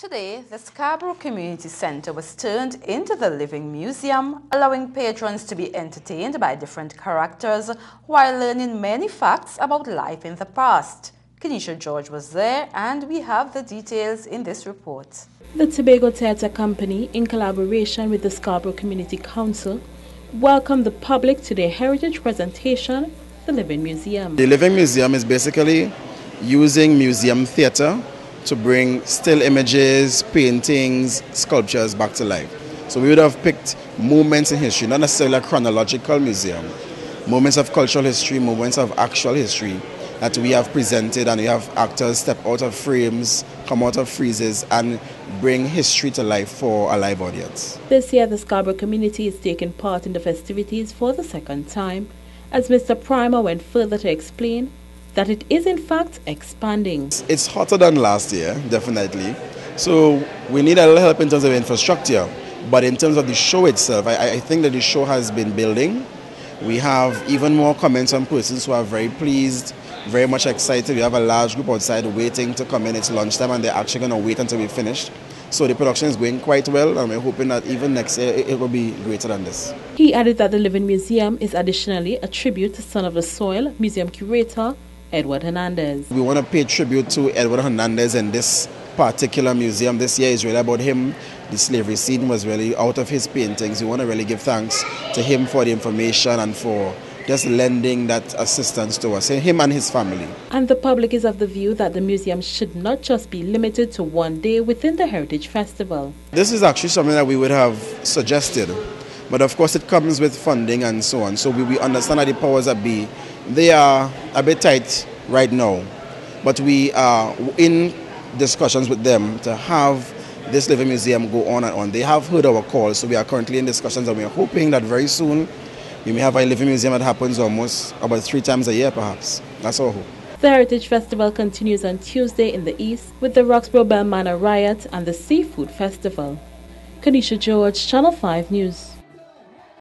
Today, the Scarborough Community Centre was turned into the Living Museum, allowing patrons to be entertained by different characters while learning many facts about life in the past. Kenisha George was there, and we have the details in this report. The Tobago Theatre Company, in collaboration with the Scarborough Community Council, welcomed the public to their heritage presentation, the Living Museum. The Living Museum is basically using museum theatre to bring still images, paintings, sculptures back to life. So we would have picked moments in history, not necessarily a chronological museum, moments of cultural history, moments of actual history that we have presented, and we have actors step out of frames, come out of freezes, and bring history to life for a live audience. This year, the Scarborough community is taking part in the festivities for the second time, as Mr. Primer went further to explain that it is in fact expanding. It's hotter than last year, definitely. So we need a little help in terms of infrastructure. But in terms of the show itself, I think that the show has been building. We have even more comments from persons who are very pleased, very much excited. We have a large group outside waiting to come in. It's lunchtime and they're actually going to wait until we finish. So the production is going quite well, and we're hoping that even next year it will be greater than this. He added that the Living Museum is additionally a tribute to Son of the Soil museum curator Edward Hernandez. We want to pay tribute to Edward Hernandez in this particular museum. This year is really about him. The slavery scene was really out of his paintings. We want to really give thanks to him for the information and for just lending that assistance to us, him and his family. And the public is of the view that the museum should not just be limited to one day within the Heritage Festival. This is actually something that we would have suggested, but of course it comes with funding and so on. So we understand that the powers that be, they are a bit tight right now, but we are in discussions with them to have this Living Museum go on and on. They have heard our calls, so we are currently in discussions, and we are hoping that very soon we may have a Living Museum that happens almost about 3 times a year perhaps. That's our hope. The Heritage Festival continues on Tuesday in the east with the Roxborough Bell Manor Riot and the Seafood Festival. Kenisha George, Channel 5 News.